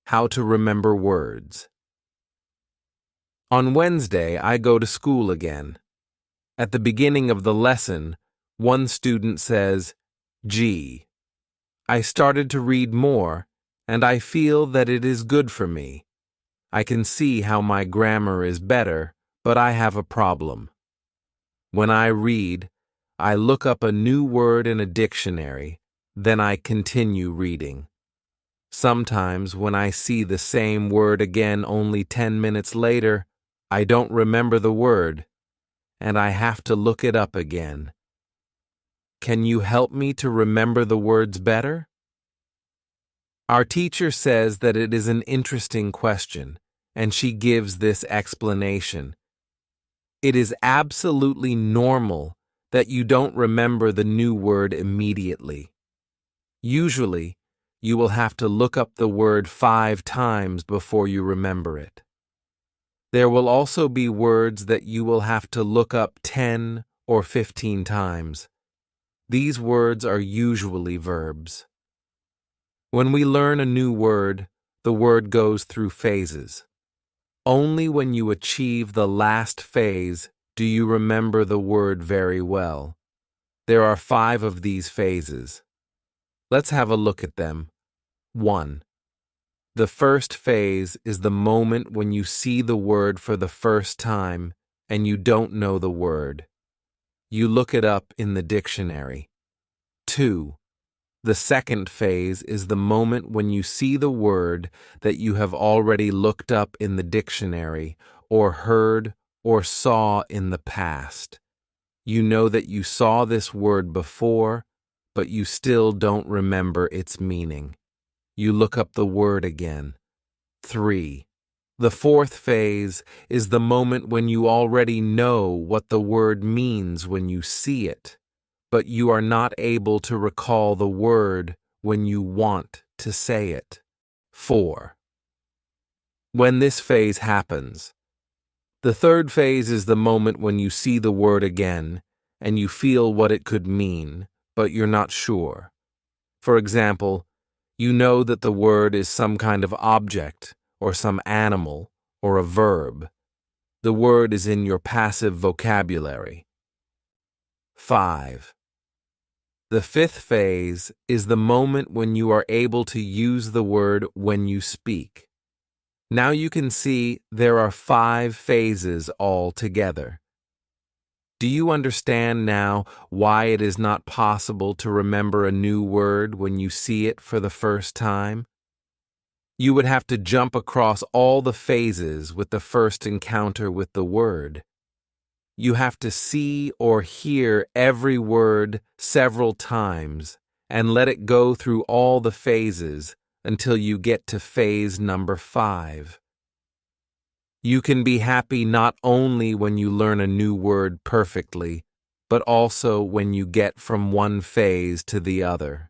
How to remember words. On Wednesday, I go to school again. At the beginning of the lesson, one student says, "Gee." I started to read more, and I feel that it is good for me. I can see how my grammar is better, but I have a problem. When I read, I look up a new word in a dictionary, then I continue reading. Sometimes when I see the same word again only 10 minutes later, I don't remember the word, and I have to look it up again. Can you help me to remember the words better? Our teacher says that it is an interesting question, and she gives this explanation. It is absolutely normal that you don't remember the new word immediately. Usually, you will have to look up the word 5 times before you remember it. There will also be words that you will have to look up 10 or 15 times. These words are usually verbs. When we learn a new word, the word goes through phases. Only when you achieve the last phase do you remember the word very well. There are 5 of these phases. Let's have a look at them. 1. The first phase is the moment when you see the word for the first time and you don't know the word. You look it up in the dictionary. 2. The second phase is the moment when you see the word that you have already looked up in the dictionary or heard or saw in the past. You know that you saw this word before, but you still don't remember its meaning. You look up the word again. 3. The fourth phase is the moment when you already know what the word means when you see it, but you are not able to recall the word when you want to say it. 4. When this phase happens, the third phase is the moment when you see the word again and you feel what it could mean, but you're not sure. For example, you know that the word is some kind of object or some animal or a verb. The word is in your passive vocabulary. 5. The fifth phase is the moment when you are able to use the word when you speak. Now you can see there are 5 phases altogether. Do you understand now why it is not possible to remember a new word when you see it for the first time? You would have to jump across all the phases with the first encounter with the word. You have to see or hear every word several times and let it go through all the phases until you get to phase number 5. You can be happy not only when you learn a new word perfectly, but also when you get from one phase to the other.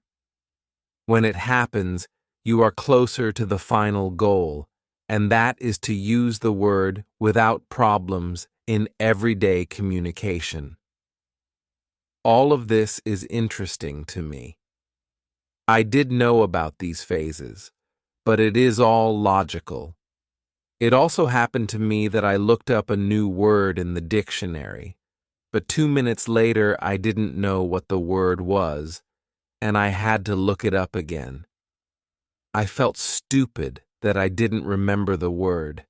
When it happens, you are closer to the final goal, and that is to use the word without problems in everyday communication. All of this is interesting to me. I did know about these phases, but it is all logical. It also happened to me that I looked up a new word in the dictionary, but 2 minutes later I didn't know what the word was, and I had to look it up again. I felt stupid that I didn't remember the word.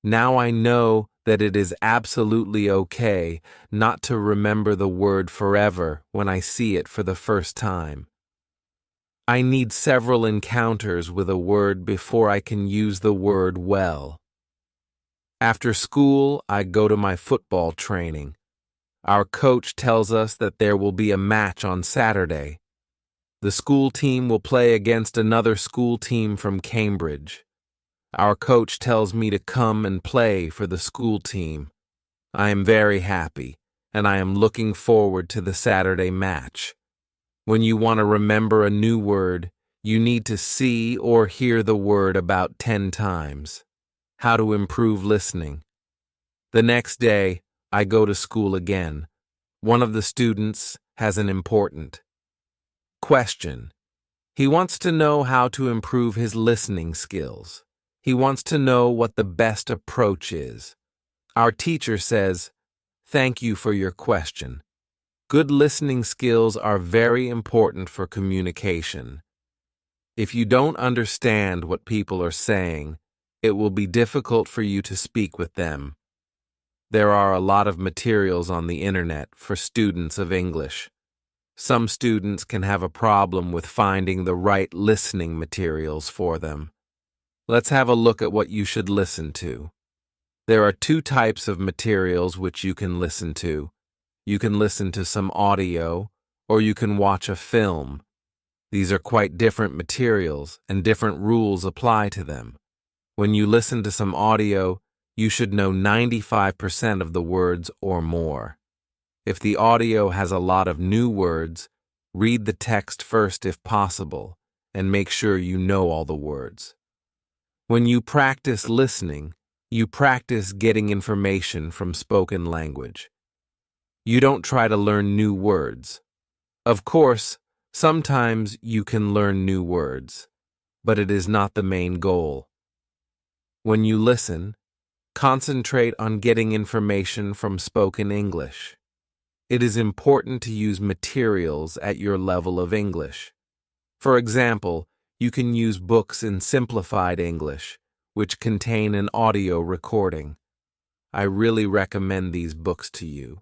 Now I know that it is absolutely okay not to remember the word forever when I see it for the first time. I need several encounters with a word before I can use the word well. After school, I go to my football training. Our coach tells us that there will be a match on Saturday. The school team will play against another school team from Cambridge. Our coach tells me to come and play for the school team. I am very happy, and I am looking forward to the Saturday match. When you want to remember a new word, you need to see or hear the word about 10 times. How to improve listening. The next day, I go to school again. One of the students has an important question. He wants to know how to improve his listening skills. He wants to know what the best approach is. Our teacher says, "Thank you for your question. Good listening skills are very important for communication. If you don't understand what people are saying, it will be difficult for you to speak with them." There are a lot of materials on the internet for students of English. Some students can have a problem with finding the right listening materials for them. Let's have a look at what you should listen to. There are two types of materials which you can listen to. You can listen to some audio, or you can watch a film. These are quite different materials, and different rules apply to them. When you listen to some audio, you should know 95% of the words or more. If the audio has a lot of new words, read the text first if possible, and make sure you know all the words. When you practice listening, you practice getting information from spoken language. You don't try to learn new words. Of course, sometimes you can learn new words, but it is not the main goal. When you listen, concentrate on getting information from spoken English. It is important to use materials at your level of English. For example, you can use books in simplified English, which contain an audio recording. I really recommend these books to you.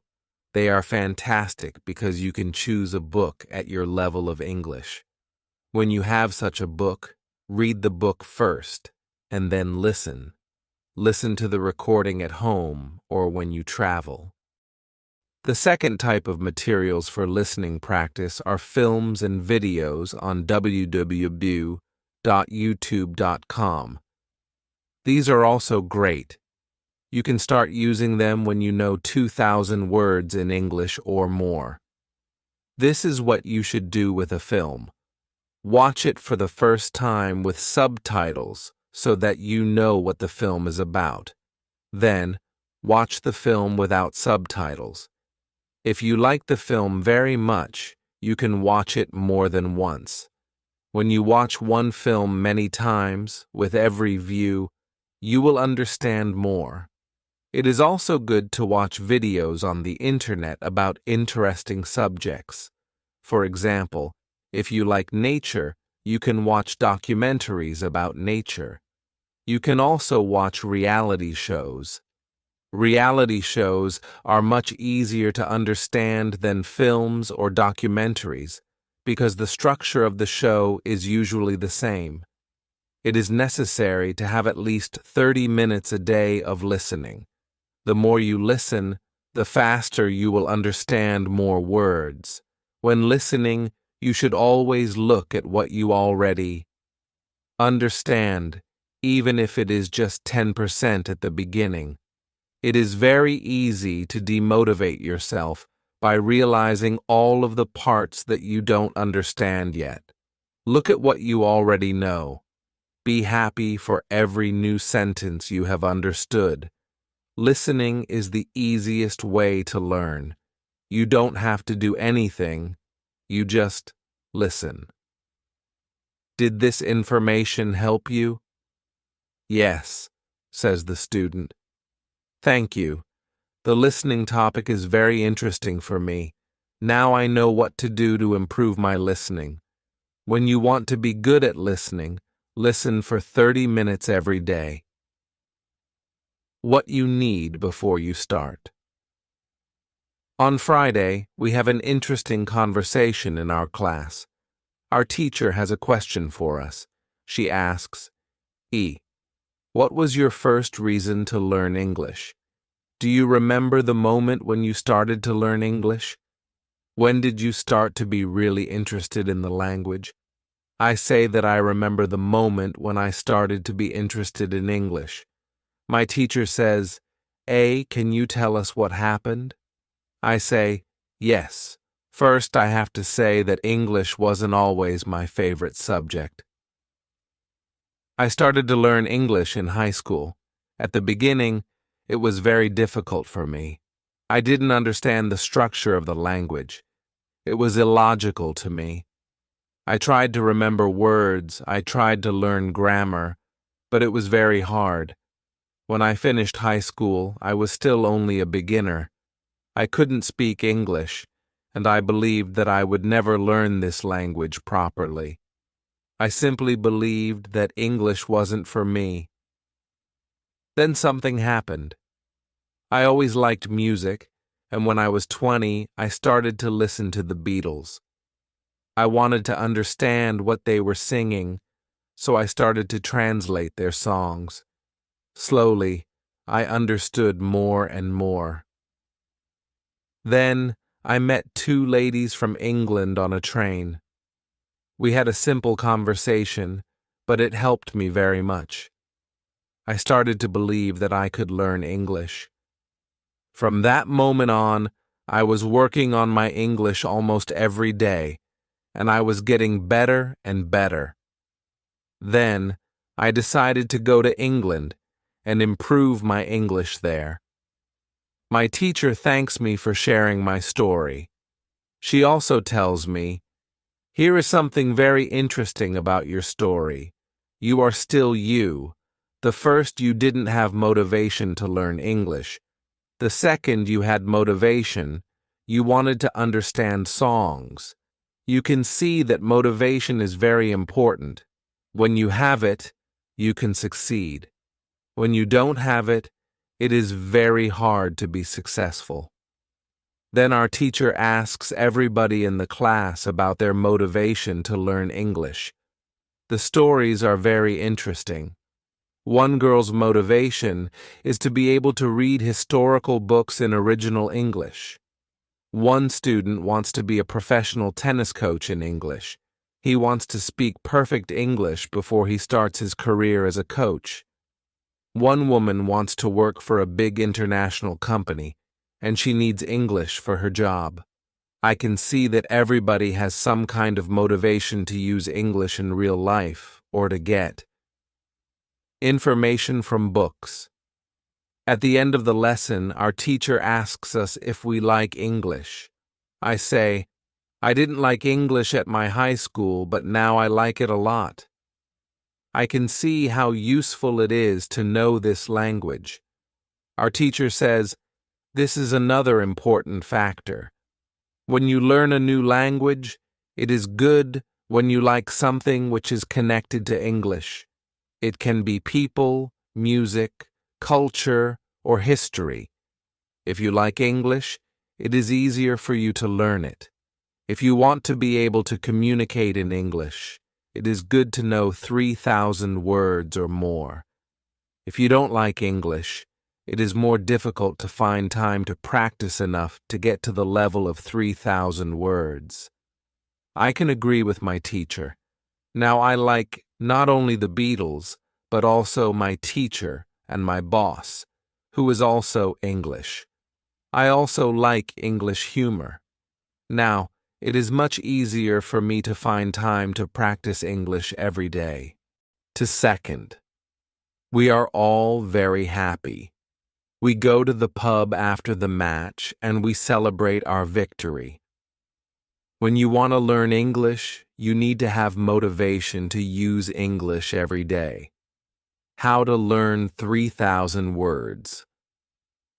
They are fantastic because you can choose a book at your level of English. When you have such a book, read the book first, and then listen. Listen to the recording at home or when you travel. The second type of materials for listening practice are films and videos on www.youtube.com. These are also great. You can start using them when you know 2,000 words in English or more. This is what you should do with a film. Watch it for the first time with subtitles so that you know what the film is about. Then, watch the film without subtitles. If you like the film very much, you can watch it more than once. When you watch one film many times, with every view, you will understand more. It is also good to watch videos on the internet about interesting subjects. For example, if you like nature, you can watch documentaries about nature. You can also watch reality shows. Reality shows are much easier to understand than films or documentaries because the structure of the show is usually the same. It is necessary to have at least 30 minutes a day of listening. The more you listen, the faster you will understand more words. When listening, you should always look at what you already understand, even if it is just 10% at the beginning. It is very easy to demotivate yourself by realizing all of the parts that you don't understand yet. Look at what you already know. Be happy for every new sentence you have understood. Listening is the easiest way to learn. You don't have to do anything. You just listen. Did this information help you? Yes, says the student. Thank you. The listening topic is very interesting for me. Now I know what to do to improve my listening. When you want to be good at listening, listen for 30 minutes every day. What you need before you start. On Friday, we have an interesting conversation in our class. Our teacher has a question for us. She asks, E. What was your first reason to learn English? Do you remember the moment when you started to learn English? When did you start to be really interested in the language? I say that I remember the moment when I started to be interested in English. My teacher says, A, can you tell us what happened? I say, yes. First, I have to say that English wasn't always my favorite subject. I started to learn English in high school. At the beginning, it was very difficult for me. I didn't understand the structure of the language. It was illogical to me. I tried to remember words, I tried to learn grammar, but it was very hard. When I finished high school, I was still only a beginner. I couldn't speak English, and I believed that I would never learn this language properly. I simply believed that English wasn't for me. Then something happened. I always liked music, and when I was 20, I started to listen to the Beatles. I wanted to understand what they were singing, so I started to translate their songs. Slowly, I understood more and more. Then, I met two ladies from England on a train. We had a simple conversation, but it helped me very much. I started to believe that I could learn English. From that moment on, I was working on my English almost every day, and I was getting better and better. Then, I decided to go to England and improve my English there. My teacher thanks me for sharing my story. She also tells me, "Here is something very interesting about your story. You are still you. The first, you didn't have motivation to learn English. The second, you had motivation. You wanted to understand songs. You can see that motivation is very important. When you have it, you can succeed. When you don't have it, it is very hard to be successful." Then our teacher asks everybody in the class about their motivation to learn English. The stories are very interesting. One girl's motivation is to be able to read historical books in original English. One student wants to be a professional tennis coach in English. He wants to speak perfect English before he starts his career as a coach. One woman wants to work for a big international company, and she needs English for her job. I can see that everybody has some kind of motivation to use English in real life or to get information from books. At the end of the lesson, our teacher asks us if we like English. I say, "I didn't like English at my high school, but now I like it a lot." I can see how useful it is to know this language. Our teacher says, "This is another important factor. When you learn a new language, it is good when you like something which is connected to English. It can be people, music, culture, or history. If you like English, it is easier for you to learn it. If you want to be able to communicate in English, it is good to know 3,000 words or more. If you don't like English, it is more difficult to find time to practice enough to get to the level of 3,000 words." I can agree with my teacher. Now I like not only the Beatles, but also my teacher and my boss, who is also English. I also like English humor. Now, it is much easier for me to find time to practice English every day. To second, we are all very happy. We go to the pub after the match and we celebrate our victory. When you want to learn English, you need to have motivation to use English every day. How to learn 3,000 words.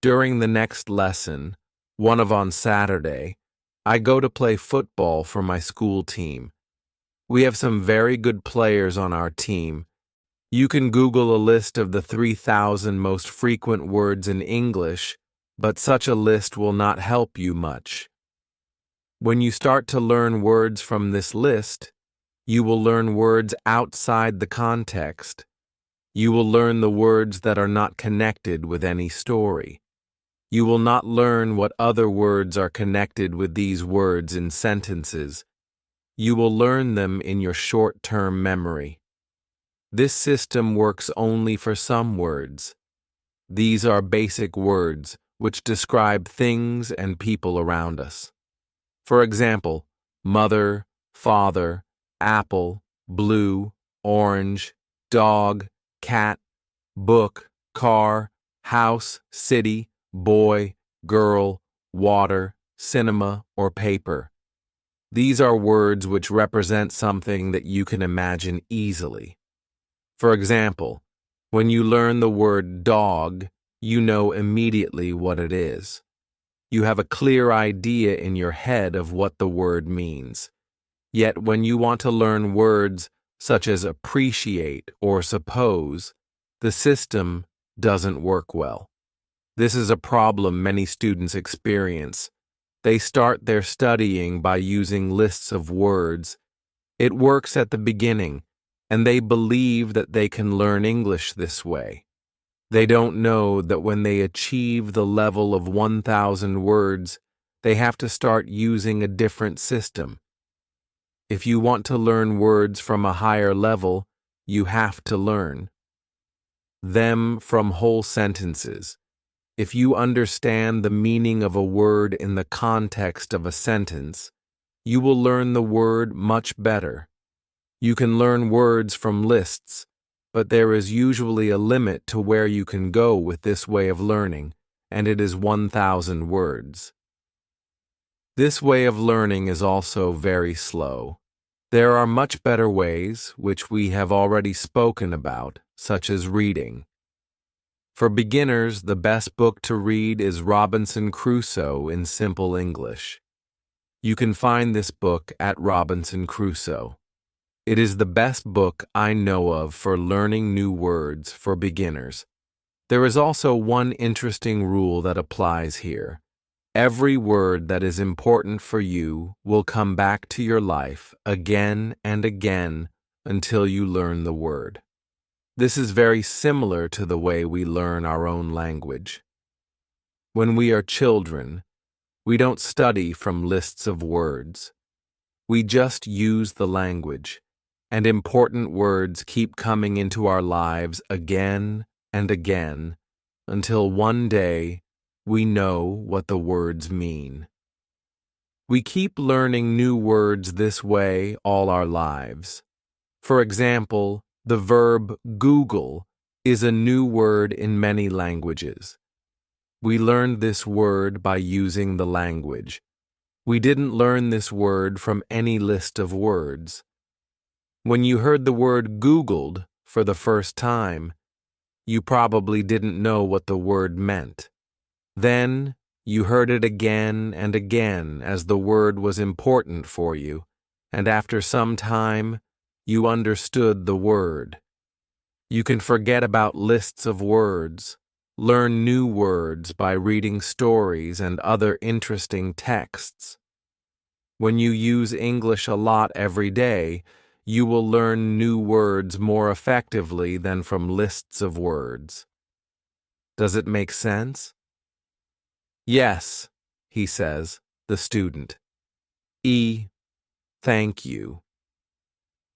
During the next lesson, one of on Saturday, I go to play football for my school team. We have some very good players on our team. You can Google a list of the 3,000 most frequent words in English, but such a list will not help you much. When you start to learn words from this list, you will learn words outside the context. You will learn the words that are not connected with any story. You will not learn what other words are connected with these words in sentences. You will learn them in your short-term memory. This system works only for some words. These are basic words which describe things and people around us. For example, mother, father, apple, blue, orange, dog, cat, book, car, house, city, boy, girl, water, cinema, or paper. These are words which represent something that you can imagine easily. For example, when you learn the word dog, you know immediately what it is. You have a clear idea in your head of what the word means. Yet when you want to learn words such as appreciate or suppose, the system doesn't work well. This is a problem many students experience. They start their studying by using lists of words. It works at the beginning, and they believe that they can learn English this way. They don't know that when they achieve the level of 1,000 words, they have to start using a different system. If you want to learn words from a higher level, you have to learn them from whole sentences. If you understand the meaning of a word in the context of a sentence, you will learn the word much better. You can learn words from lists, but there is usually a limit to where you can go with this way of learning, and it is 1,000 words. This way of learning is also very slow. There are much better ways, which we have already spoken about, such as reading. For beginners, the best book to read is Robinson Crusoe in Simple English. You can find this book at Robinson Crusoe. It is the best book I know of for learning new words for beginners. There is also one interesting rule that applies here. Every word that is important for you will come back to your life again and again until you learn the word. This is very similar to the way we learn our own language. When we are children, we don't study from lists of words. We just use the language, and important words keep coming into our lives again and again until one day we know what the words mean. We keep learning new words this way all our lives. For example, the verb Google is a new word in many languages. We learned this word by using the language. We didn't learn this word from any list of words. When you heard the word Googled for the first time, you probably didn't know what the word meant. Then you heard it again and again as the word was important for you, and after some time, you understood the word. You can forget about lists of words, learn new words by reading stories and other interesting texts. When you use English a lot every day, you will learn new words more effectively than from lists of words. Does it make sense? Yes, he says, the student. Thank you.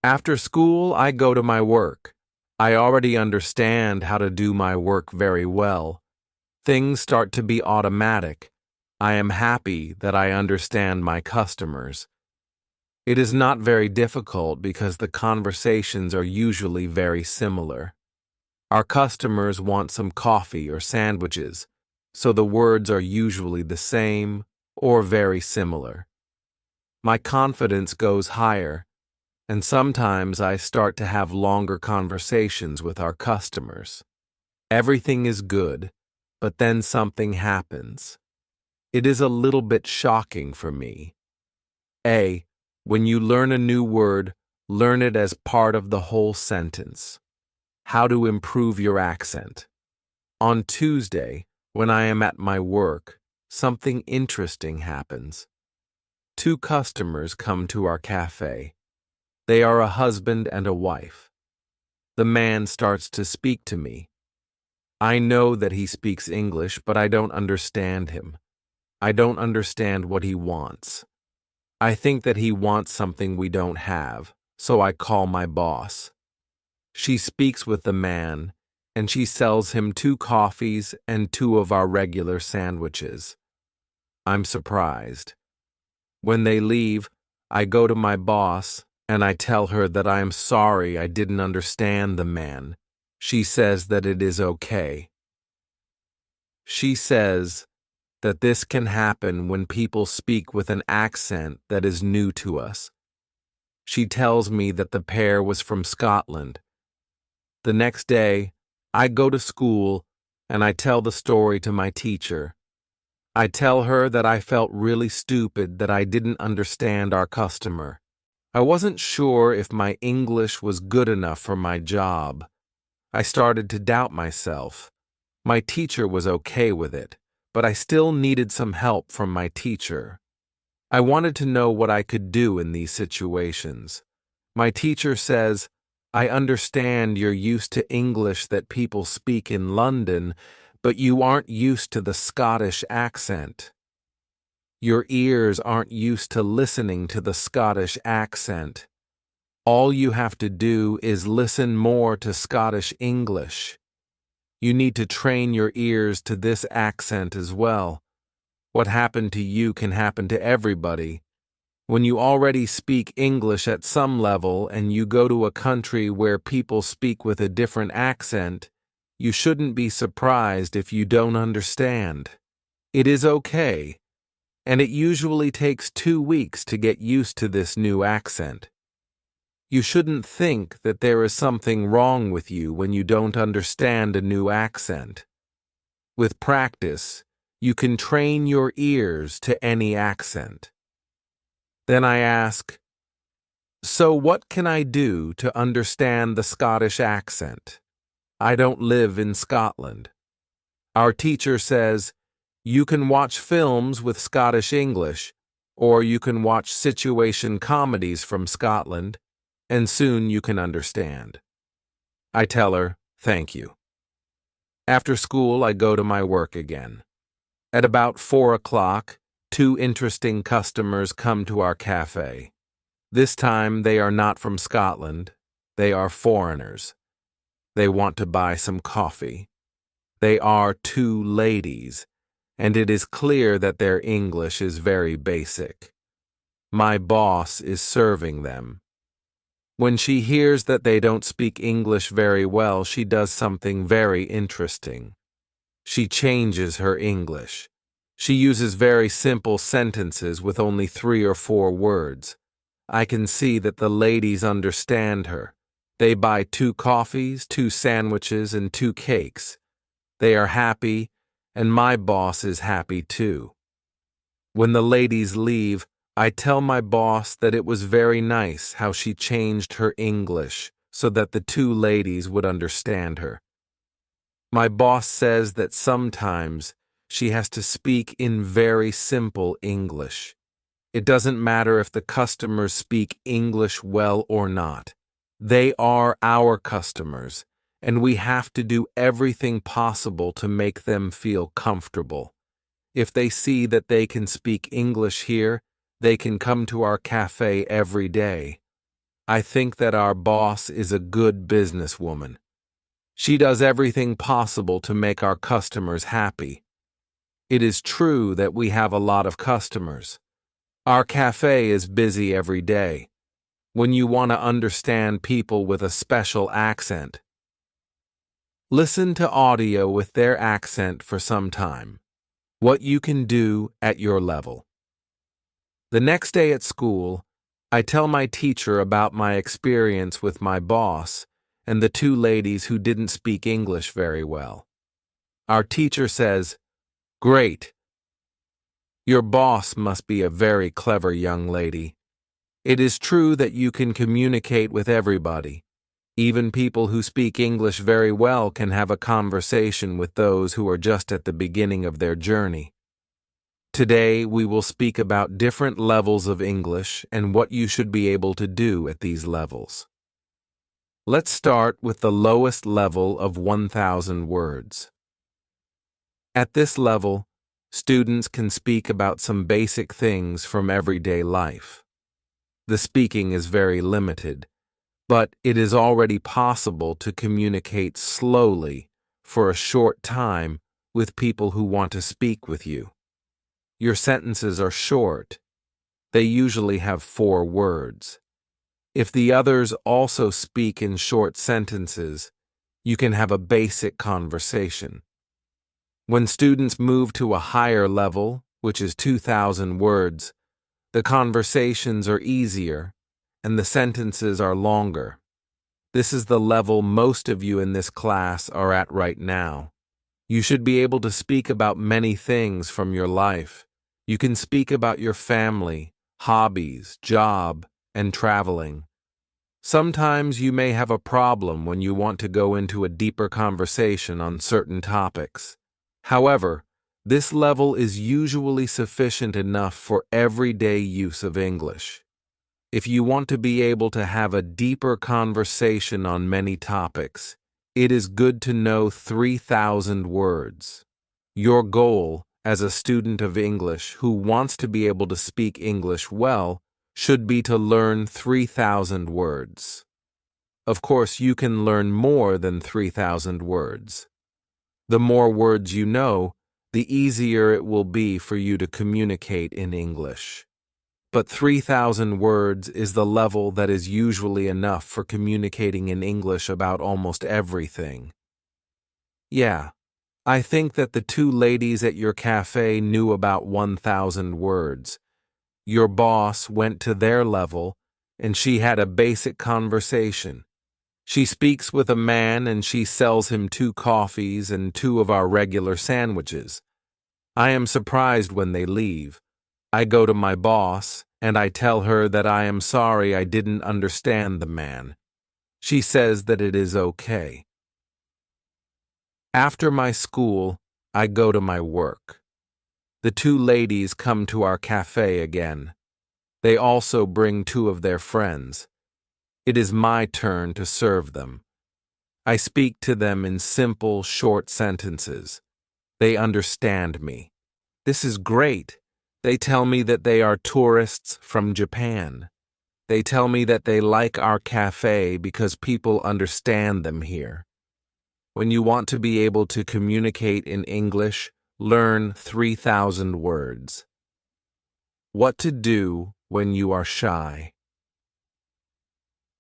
After school, I go to my work. I already understand how to do my work very well. Things start to be automatic. I am happy that I understand my customers. It is not very difficult because the conversations are usually very similar. Our customers want some coffee or sandwiches, so the words are usually the same or very similar. My confidence goes higher, and sometimes I start to have longer conversations with our customers. Everything is good, but then something happens. It is a little bit shocking for me. When you learn a new word, learn it as part of the whole sentence. How to improve your accent. On Tuesday, when I am at my work, something interesting happens. 2 customers come to our cafe. They are a husband and a wife. The man starts to speak to me. I know that he speaks English, but I don't understand him. I don't understand what he wants. I think that he wants something we don't have, so I call my boss. She speaks with the man, and she sells him 2 coffees and 2 of our regular sandwiches. I'm surprised. When they leave, I go to my boss, and I tell her that I am sorry I didn't understand the man. She says that it is okay. She says, that this can happen when people speak with an accent that is new to us. She tells me that the pair was from Scotland. The next day, I go to school and I tell the story to my teacher. I tell her that I felt really stupid that I didn't understand our customer. I wasn't sure if my English was good enough for my job. I started to doubt myself. My teacher was okay with it, but I still needed some help from my teacher. I wanted to know what I could do in these situations. My teacher says, I understand you're used to English that people speak in London, but you aren't used to the Scottish accent. Your ears aren't used to listening to the Scottish accent. All you have to do is listen more to Scottish English. You need to train your ears to this accent as well. What happened to you can happen to everybody. When you already speak English at some level and you go to a country where people speak with a different accent, you shouldn't be surprised if you don't understand. It is okay, and it usually takes 2 weeks to get used to this new accent. You shouldn't think that there is something wrong with you when you don't understand a new accent. With practice, you can train your ears to any accent. Then I ask, so what can I do to understand the Scottish accent? I don't live in Scotland. Our teacher says, you can watch films with Scottish English, or you can watch situation comedies from Scotland, and soon you can understand. I tell her, thank you. After school, I go to my work again. At about 4 o'clock, 2 interesting customers come to our cafe. This time, they are not from Scotland. They are foreigners. They want to buy some coffee. They are 2 ladies, and it is clear that their English is very basic. My boss is serving them. When she hears that they don't speak English very well, she does something very interesting. She changes her English. She uses very simple sentences with only 3 or 4 words. I can see that the ladies understand her. They buy 2 coffees, 2 sandwiches, and 2 cakes. They are happy, and my boss is happy too. When the ladies leave, I tell my boss that it was very nice how she changed her English so that the 2 ladies would understand her. My boss says that sometimes she has to speak in very simple English. It doesn't matter if the customers speak English well or not. They are our customers, and we have to do everything possible to make them feel comfortable. If they see that they can speak English here, they can come to our cafe every day. I think that our boss is a good businesswoman. She does everything possible to make our customers happy. It is true that we have a lot of customers. Our cafe is busy every day. When you want to understand people with a special accent, listen to audio with their accent for some time. What you can do at your level. The next day at school, I tell my teacher about my experience with my boss and the 2 ladies who didn't speak English very well. Our teacher says, "Great. Your boss must be a very clever young lady. It is true that you can communicate with everybody. Even people who speak English very well can have a conversation with those who are just at the beginning of their journey. Today, we will speak about different levels of English and what you should be able to do at these levels. Let's start with the lowest level of 1,000 words. At this level, students can speak about some basic things from everyday life. The speaking is very limited, but it is already possible to communicate slowly for a short time with people who want to speak with you. Your sentences are short. They usually have 4 words. If the others also speak in short sentences, you can have a basic conversation. When students move to a higher level, which is 2,000 words, the conversations are easier and the sentences are longer. This is the level most of you in this class are at right now. You should be able to speak about many things from your life. You can speak about your family, hobbies, job, and traveling. Sometimes you may have a problem when you want to go into a deeper conversation on certain topics. However, this level is usually sufficient enough for everyday use of English. If you want to be able to have a deeper conversation on many topics, it is good to know 3,000 words. Your goal, as a student of English who wants to be able to speak English well, should be to learn 3,000 words. Of course, you can learn more than 3,000 words. The more words you know, the easier it will be for you to communicate in English. But 3,000 words is the level that is usually enough for communicating in English about almost everything. Yeah, I think that the two ladies at your cafe knew about 1,000 words. Your boss went to their level, and she had a basic conversation. She speaks with a man and she sells him 2 coffees and 2 of our regular sandwiches. I am surprised when they leave. I go to my boss and I tell her that I am sorry I didn't understand the man. She says that it is okay. After my school, I go to my work. The 2 ladies come to our cafe again. They also bring 2 of their friends. It is my turn to serve them. I speak to them in simple, short sentences. They understand me. This is great. They tell me that they are tourists from Japan. They tell me that they like our cafe because people understand them here. When you want to be able to communicate in English, learn 3,000 words. What to do when you are shy.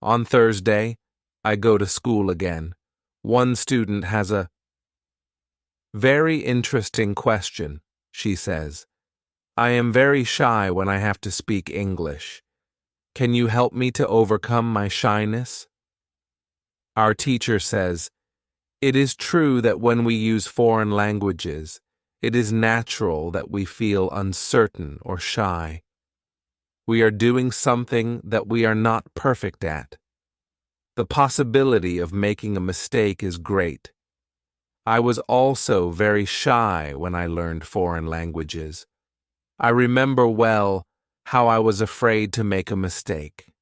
On Thursday, I go to school again. One student has a very interesting question, she says. I am very shy when I have to speak English. Can you help me to overcome my shyness? Our teacher says, it is true that when we use foreign languages, it is natural that we feel uncertain or shy. We are doing something that we are not perfect at. The possibility of making a mistake is great. I was also very shy when I learned foreign languages. I remember well how I was afraid to make a mistake.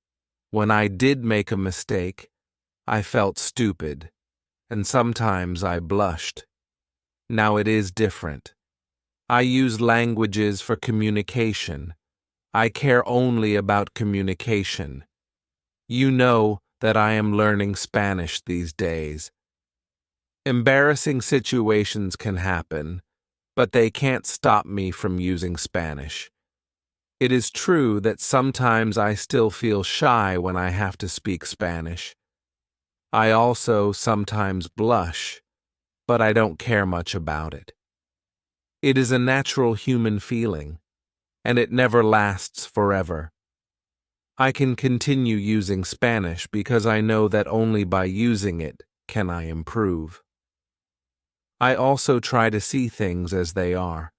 When I did make a mistake, I felt stupid, and sometimes I blushed. Now it is different. I use languages for communication. I care only about communication. You know that I am learning Spanish these days. Embarrassing situations can happen, but they can't stop me from using Spanish. It is true that sometimes I still feel shy when I have to speak Spanish. I also sometimes blush, but I don't care much about it. It is a natural human feeling, and it never lasts forever. I can continue using Spanish because I know that only by using it can I improve. I also try to see things as they are.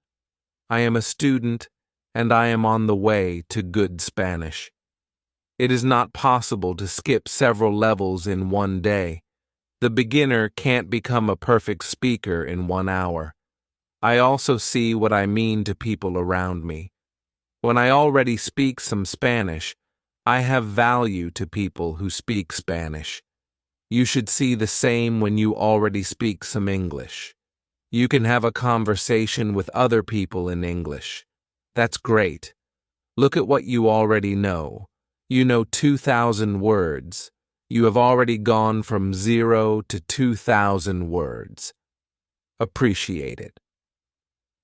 I am a student, and I am on the way to good Spanish. It is not possible to skip several levels in one day. The beginner can't become a perfect speaker in 1 hour. I also see what I mean to people around me. When I already speak some Spanish, I have value to people who speak Spanish. You should see the same when you already speak some English. You can have a conversation with other people in English. That's great. Look at what you already know. You know 2,000 words. You have already gone from 0 to 2,000 words. Appreciate it.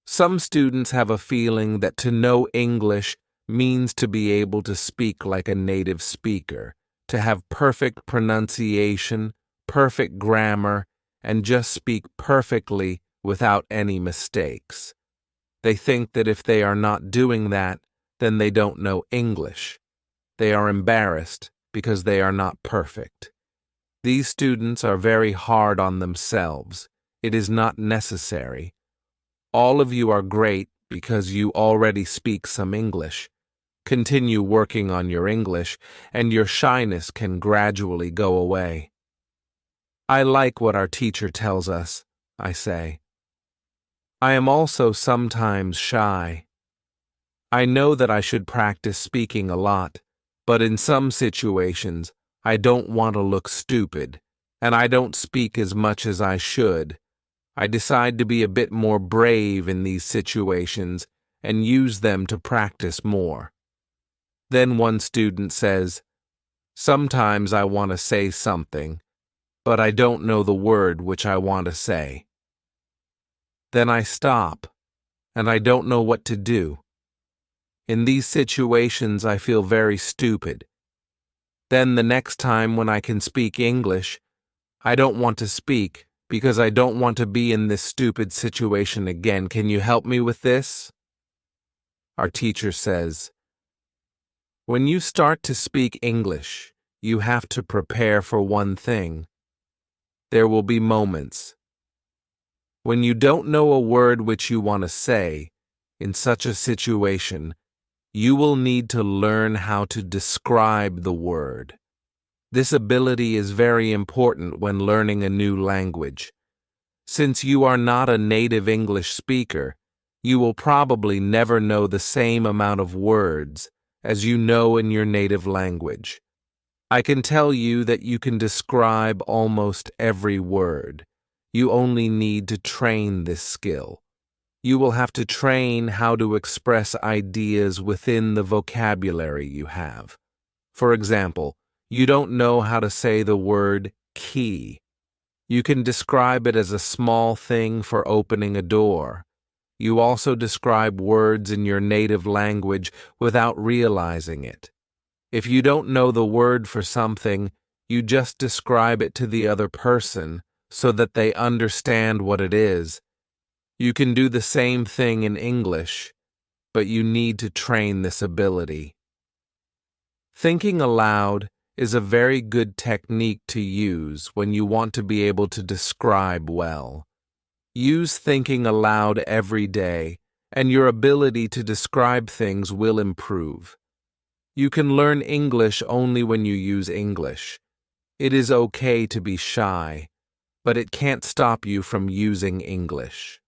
Some students have a feeling that to know English means to be able to speak like a native speaker, to have perfect pronunciation, perfect grammar, and just speak perfectly without any mistakes. They think that if they are not doing that, then they don't know English. They are embarrassed because they are not perfect. These students are very hard on themselves. It is not necessary. All of you are great because you already speak some English. Continue working on your English, and your shyness can gradually go away. I like what our teacher tells us, I say. I am also sometimes shy. I know that I should practice speaking a lot, but in some situations, I don't want to look stupid, and I don't speak as much as I should. I decide to be a bit more brave in these situations and use them to practice more. Then one student says, "Sometimes I want to say something, but I don't know the word which I want to say." Then I stop, and I don't know what to do. In these situations, I feel very stupid. Then the next time when I can speak English, I don't want to speak because I don't want to be in this stupid situation again. Can you help me with this? Our teacher says, when you start to speak English, you have to prepare for one thing. There will be moments when you don't know a word which you want to say. In such a situation, you will need to learn how to describe the word. This ability is very important when learning a new language. Since you are not a native English speaker, you will probably never know the same amount of words as you know in your native language. I can tell you that you can describe almost every word. You only need to train this skill. You will have to train how to express ideas within the vocabulary you have. For example, you don't know how to say the word key. You can describe it as a small thing for opening a door. You also describe words in your native language without realizing it. If you don't know the word for something, you just describe it to the other person so that they understand what it is. You can do the same thing in English, but you need to train this ability. Thinking aloud is a very good technique to use when you want to be able to describe well. Use thinking aloud every day, and your ability to describe things will improve. You can learn English only when you use English. It is okay to be shy, but it can't stop you from using English.